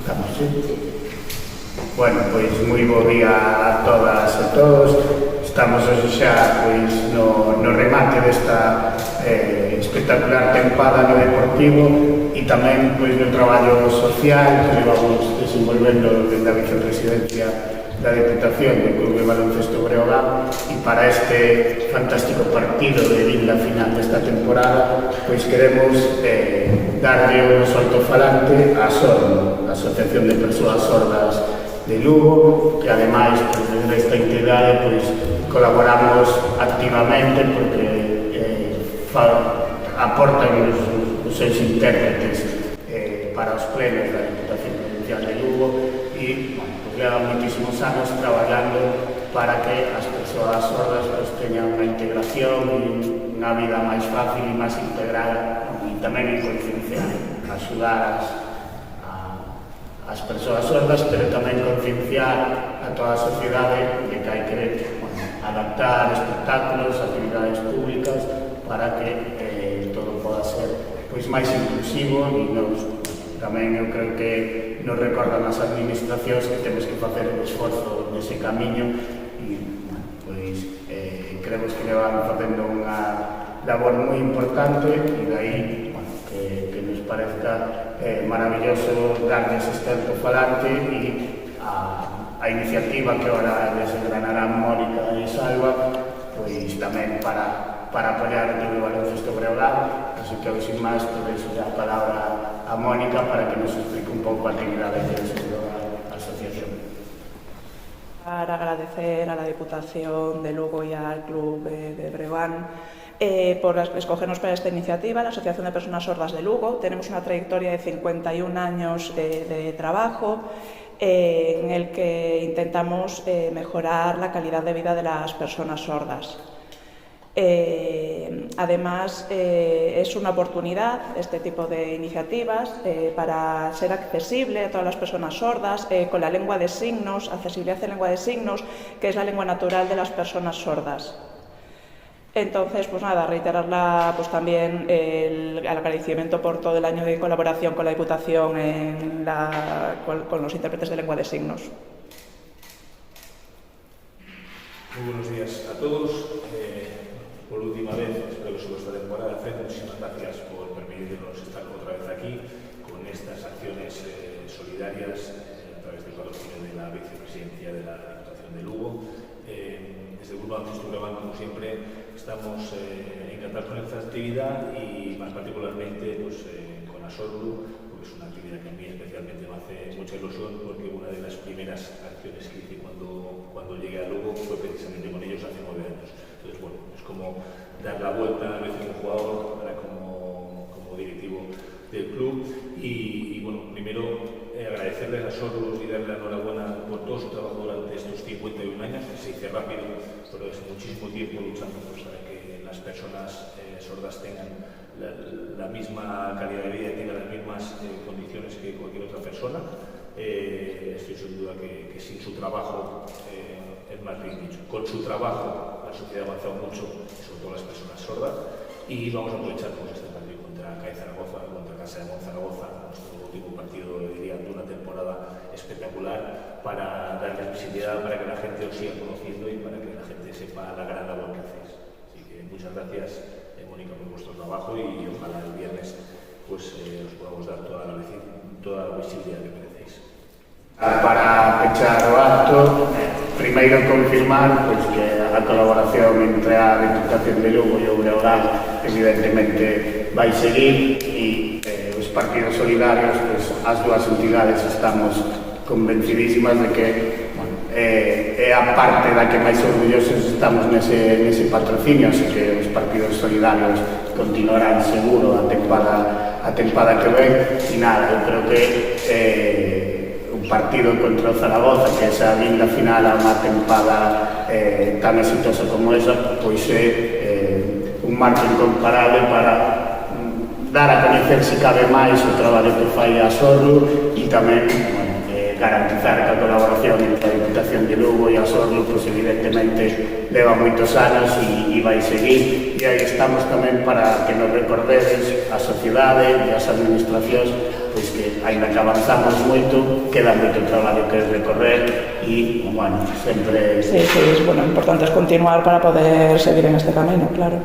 Estamos, sí? Bueno, pois moi bo día a todas e todos. Estamos hoxe xa no remate desta espectacular tempada no Deportivo e tamén no traballo social que levamos desenvolvendo desde a vicepresidencia da Deputación do Club de Baloncesto Breogán, e para este fantástico partido de vinda final desta temporada queremos darlle un noso alto-falante a Sordo, a Asociación de Persoas Sordas de Lugo, que ademais desde esta entidade colaboramos activamente porque aportan os seus intérpretes para os plenos da Diputación Provincial de Lugo e llevan moitísimos anos traballando para que as persoas sordas teñan unha integración e unha vida máis fácil e máis integrada, e tamén en concienciar, axudar as persoas sordas, pero tamén concienciar a toda a sociedade de que hai que adaptar espectáculos, actividades públicas para que todo poda ser máis inclusivo e tamén eu creo que nos recordan as administracións que temos que facer un esforzo nese camiño e creemos que levan facendo unha labor moi importante e dai que nos parezca maravilloso darles este alto-falante e a iniciativa que ahora les engranarán Mónica e Salva tamén para apoiar o Club de Baloncesto Breogán. Así que, sin máis, a palabra a Mónica para que nos explique un pouco a actividade que desenvolve a asociación. Para agradecer a la Diputación de Lugo y al Club de Breogán por escogernos para esta iniciativa. La Asociación de Personas Sordas de Lugo tenemos una trayectoria de 51 años de trabajo en el que intentamos mejorar la calidad de vida de las personas sordas. Además, es una oportunidad este tipo de iniciativas para ser accesible a todas las personas sordas con la lengua de signos, accesibilidad en lengua de signos, que es la lengua natural de las personas sordas. Entonces, reiterarla también el agradecimiento por todo el año de colaboración con la Diputación con los intérpretes de lengua de signos. Muy buenos días a todos. Por última vez, espero que esta temporada, muchísimas gracias por permitirnos estar otra vez aquí con estas acciones solidarias a través del patrocinio de la vicepresidencia de la Diputación de Lugo. Desde el Grupo Baloncesto Breogán, como siempre, estamos encantados con esta actividad y más particularmente con Asorlu, porque es una actividad que a mí especialmente me hace mucha ilusión, porque una de las primeras acciones que hice cuando llegué a Lugo fue precisamente con ellos hace 9 años. Entonces, es como dar la vuelta a veces como jugador, ahora como directivo del club y primero agradecerles a Sorlu y darle la enhorabuena por todo su trabajo durante estos 51 años, que se dice rápido, pero es muchísimo tiempo luchando para que las personas sordas tengan la misma calidad de vida y tengan las mismas condiciones que cualquier otra persona. Estoy sin duda que sin su trabajo, es más bien dicho, con su trabajo la sociedad ha avanzado mucho, sobre todo las personas sordas, y vamos a aprovechar este partido contra CAE Zaragoza, contra Casa de Zaragoza, nuestro último partido de una temporada espectacular, para darles visibilidad, para que la gente os siga conociendo y para que la gente sepa la gran labor que hacéis. Así que muchas gracias, Mónica, por vuestro trabajo y ojalá el viernes os podamos dar toda la visibilidad que merecéis. Para pechar o acto, primeiro confirmar que a colaboración entre a Diputación de Lugo e o Breogán evidentemente vai seguir e os partidos solidarios, as dúas entidades estamos convencidísimas de que é a parte da que máis orgullosos estamos nese patrocinio, así que os partidos solidarios continuarán seguro a tempada que ven e nada, eu creo que un partido contra o Zaragoza, que esa vinda final a unha tempada tan exitosa como esa, é un marco incomparable para dar a coñecer se cabe máis o traballo que fai a Sorlu e tamén garantizar que a colaboración entre a Diputación de Lugo e a Sorlo, pues evidentemente leva moitos anos e vai seguir, e aí estamos tamén para que nos recordedes a sociedade e as administracións, pois que ainda que avanzamos moito, queda moito traballo que recorrer e, bueno, sempre... Sí, bueno, importante es continuar para poder seguir en este camino, claro.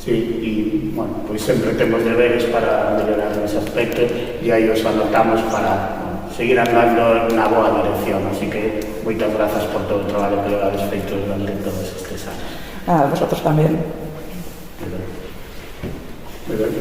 Sí, e, bueno, pois sempre temos deberes para mellorar ese aspecto e aí os anotamos para seguir andando na boa dirección, así que moitas grazas por todo o traballo que habéis feito durante todos estes anos. Vosotros tamén. Muy bien.